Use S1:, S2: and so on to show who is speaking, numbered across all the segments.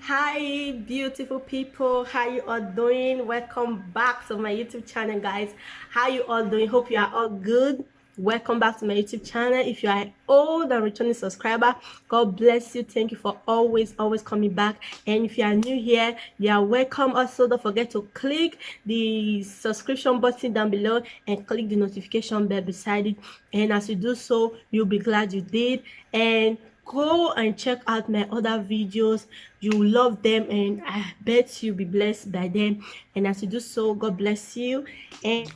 S1: Hi beautiful people, how you all doing? Welcome back to my YouTube channel, guys. How you all doing? Hope you are all good. Welcome back to my YouTube channel. If you are an old and returning subscriber, God bless you. Thank you for always coming back. And if you are new here, you are welcome. Also, don't forget to click the subscription button down below and click the notification bell beside it. And as you do so, you'll be glad you did. And go and check out my other videos. You love them and I bet you'll be blessed by them. And as you do so, God bless you. And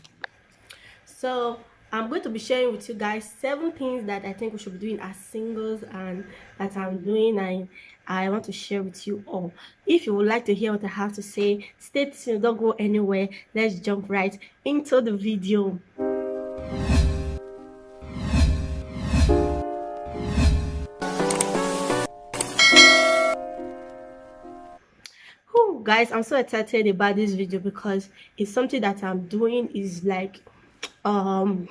S1: so I'm going to be sharing with you guys 7 things that I think we should be doing as singles and that I'm doing, and I want to share with you all. If you would like to hear what I have to say, stay tuned, don't go anywhere. Let's jump right into the video. Guys, I'm so excited about this video because it's something that I'm doing is like a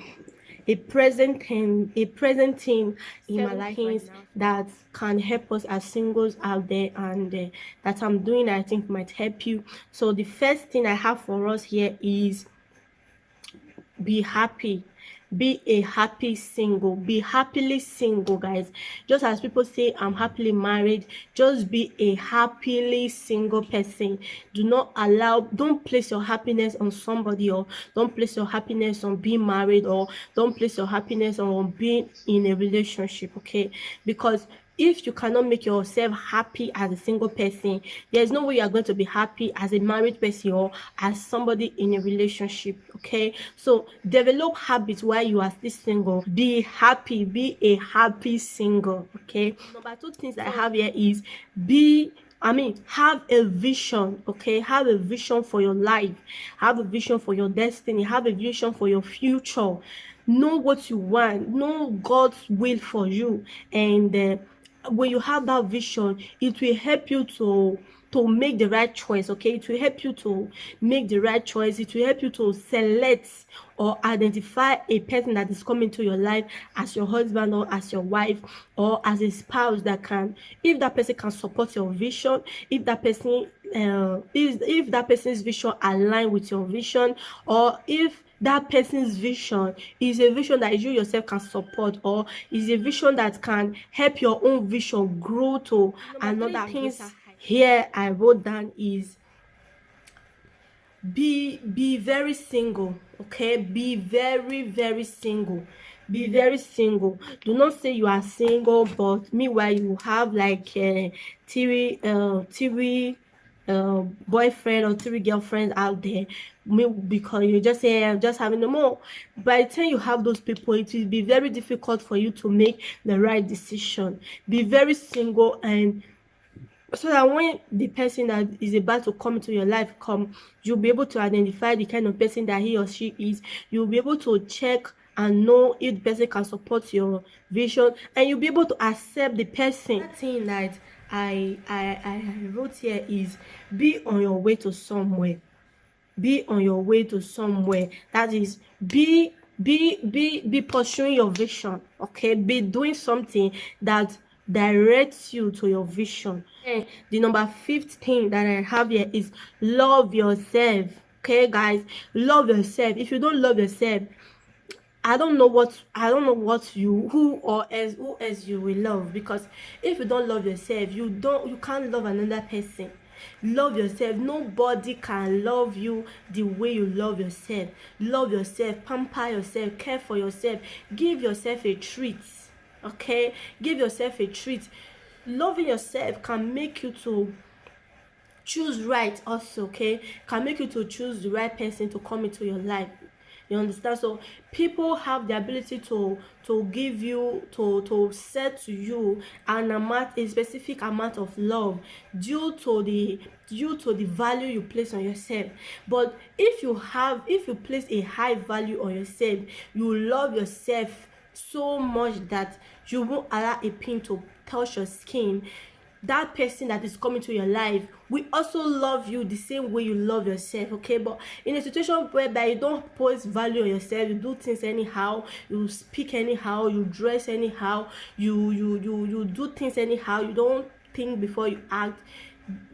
S1: present thing in my life right now that can help us as singles out there, and that I'm doing I think might help you. So the first thing I have for us here is be happy. Be a happy single. Be happily single, guys. Just as people say I'm happily married, just be a happily single person. Don't place your happiness on somebody, or don't place your happiness on being married, or don't place your happiness on being in a relationship, okay? Because if you cannot make yourself happy as a single person, there's no way you are going to be happy as a married person or as somebody in a relationship, okay? So develop habits while you are still single. Be happy. Be a happy single, okay? Number 2 things that I have here is have a vision, okay? Have a vision for your life. Have a vision for your destiny. Have a vision for your future. Know what you want. Know God's will for you. And when you have that vision, it will help you to make the right choice, okay? It will help you to make the right choice. It will help you to select or identify a person that is coming to your life as your husband or as your wife or as a spouse that can, if that person can support your vision, if that person if that person's vision align with your vision, or if that person's vision is a vision that you yourself can support, or is a vision that can help your own vision grow to another things. Here I wrote down is be very single, okay? Be very single. Be very single. Do not say you are single but meanwhile you have like three boyfriend or 3 girlfriends out there, because you just say I'm just having them all. By the time you have those people, it will be very difficult for you to make the right decision. Be very single, and so that when the person that is about to come into your life you'll be able to identify the kind of person that he or she is. You'll be able to check and know if the person can support your vision, and you'll be able to accept the person. That thing that I wrote here is be on your way to somewhere. Be on your way to somewhere. That is, be pursuing your vision, okay? Be doing something that directs you to your vision. And the number 5th thing that I have here is love yourself, okay, guys? Love yourself. If you don't love yourself, I don't know what who else you will love. Because if you don't love yourself, you can't love another person. Love yourself. Nobody can love you the way you love yourself. Love yourself, pamper yourself, care for yourself, give yourself a treat, okay? Give yourself a treat. Loving yourself can make you to choose right also, okay? Can make you to choose the right person to come into your life. You understand? So people have the ability to give you, to set to you a specific amount of love due to the value you place on yourself. But if you place a high value on yourself, you love yourself so much that you won't allow a pin to touch your skin, that person that is coming to your life will also love you the same way you love yourself, okay? But in a situation whereby you don't put value on yourself, you do things anyhow, you speak anyhow, you dress anyhow, you do things anyhow, you don't think before you act,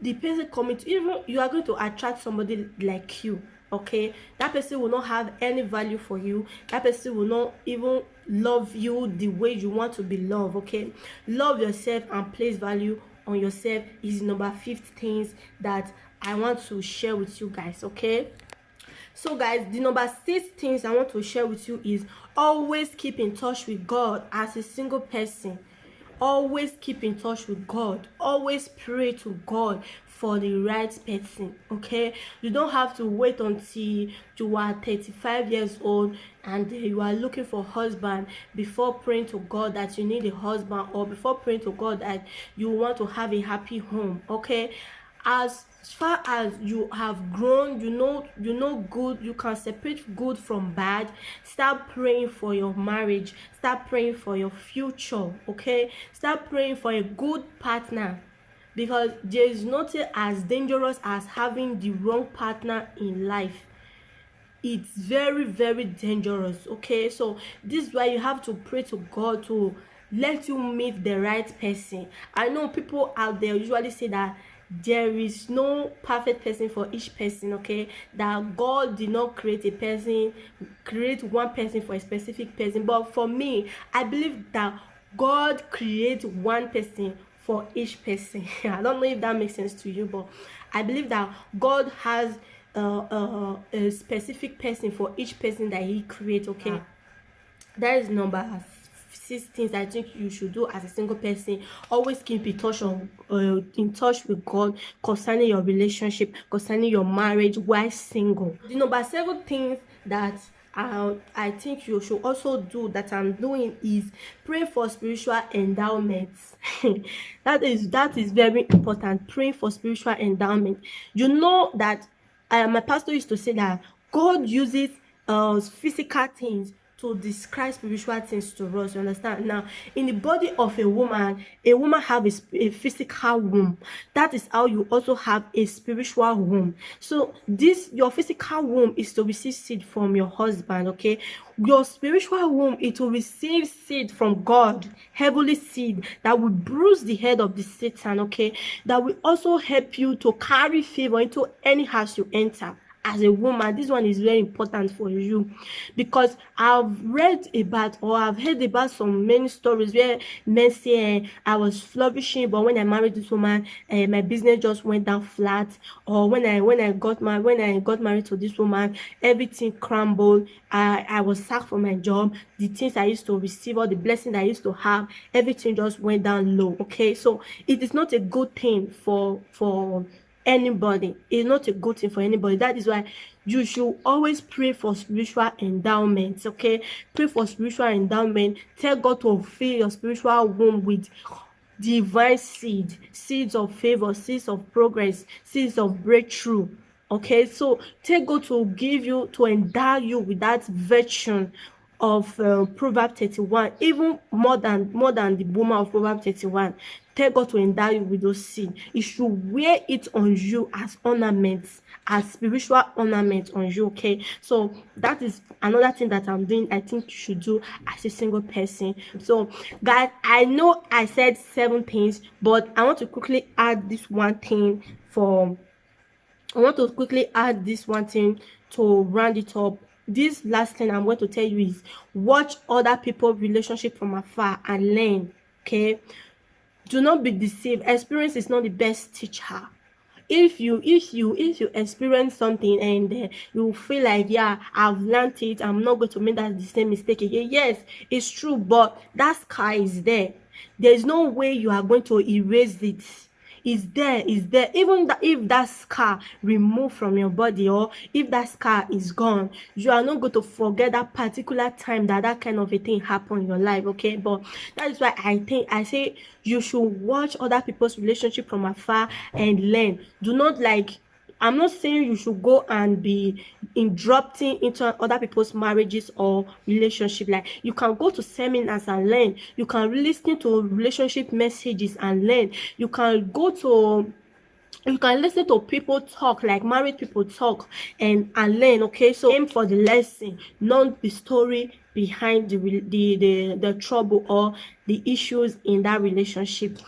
S1: the person coming to, even you are going to attract somebody like you. Okay, that person will not have any value for you. That person will not even love you the way you want to be loved. Okay, love yourself and place value on yourself is number 5 things that I want to share with you guys. Okay, so guys, the number 6 things I want to share with you is always keep in touch with God as a single person. Always keep in touch with God. Always pray to God for the right person. Okay, you don't have to wait until you are 35 years old and you are looking for a husband before praying to God that you need a husband, or before praying to God that you want to have a happy home. Okay, as far as you have grown, you know good, you can separate good from bad. Start praying for your marriage. Start praying for your future. Okay, start praying for a good partner, because there is nothing as dangerous as having the wrong partner in life. It's very, very dangerous. Okay, so this is why you have to pray to God to let you meet the right person. I know people out there usually say that there is no perfect person for each person. Okay, that God did not create a person, create one person for a specific person. But for me, I believe that God creates one person for each person. I don't know if that makes sense to you, but I believe that God has a specific person for each person that he creates. Okay, that is number 6 things I think you should do as a single person. Always keep in touch with God concerning your relationship, concerning your marriage while single. The number 7 things that I think you should also do, that I'm doing, is pray for spiritual endowments. that is very important. Praying for spiritual endowment. You know that my pastor used to say that God uses physical things to describe spiritual things to us. You understand? Now, in the body of a woman have a physical womb. That is how you also have a spiritual womb. So your physical womb is to receive seed from your husband. Okay, your spiritual womb, it will receive seed from God, heavenly seed that will bruise the head of the Satan. Okay, that will also help you to carry favor into any house you enter. As a woman, this one is very important for you, because I've read about, or I've heard about some many stories where men say, I was flourishing, but when I married this woman, my business just went down flat. Or when I got married to this woman, everything crumbled. I was sacked from my job. The things I used to receive, or the blessings I used to have, everything just went down low. Okay, so it is not a good thing for anybody. It's not a good thing for anybody. That is why you should always pray for spiritual endowments. Okay, pray for spiritual endowment. Tell God to fill your spiritual womb with divine seeds of favor, seeds of progress, seeds of breakthrough. Okay, so tell God to endow you with that virtue of Proverbs 31, even more than the woman of Proverbs 31. Tell God to endow you with those seeds. You should wear it on you as ornaments, as spiritual ornaments on you. Okay, so that is another thing that I'm doing. I think you should do as a single person. So guys, I know I said 7 things, but I want to quickly add this one thing to round it up. This last thing I'm going to tell you is watch other people's relationship from afar and learn. Okay, do not be deceived. Experience is not the best teacher. If you experience something and you feel like, yeah, I've learned it, I'm not going to make that the same mistake again. Yes, it's true, but that scar is there. There is no way you are going to erase it. Is there. Even if that scar removed from your body, or if that scar is gone, you are not going to forget that particular time that kind of a thing happened in your life. Okay, but that is why I say you should watch other people's relationship from afar and learn. Do not, like, I'm not saying you should go and be interrupting into other people's marriages or relationship. Like, you can go to seminars and learn. You can listen to relationship messages and learn. You can listen to people talk, like married people talk, and learn. Okay, so aim for the lesson, not the story behind the trouble or the issues in that relationship.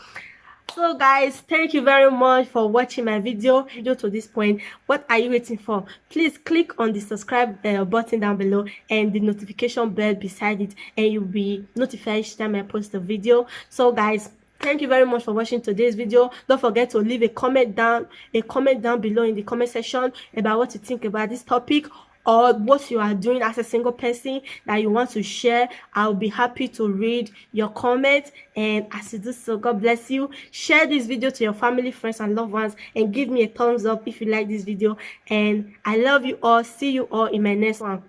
S1: So guys, thank you very much for watching my video to this point. What are you waiting for? Please click on the subscribe button down below and the notification bell beside it, and you'll be notified each time I post a video. So guys, thank you very much for watching today's video. Don't forget to leave a comment down below in the comment section about what you think about this topic, or what you are doing as a single person that you want to share. I'll be happy to read your comments. And as you do so, God bless you. Share this video to your family, friends, and loved ones, and give me a thumbs up if you like this video. And I love you all. See you all in my next one.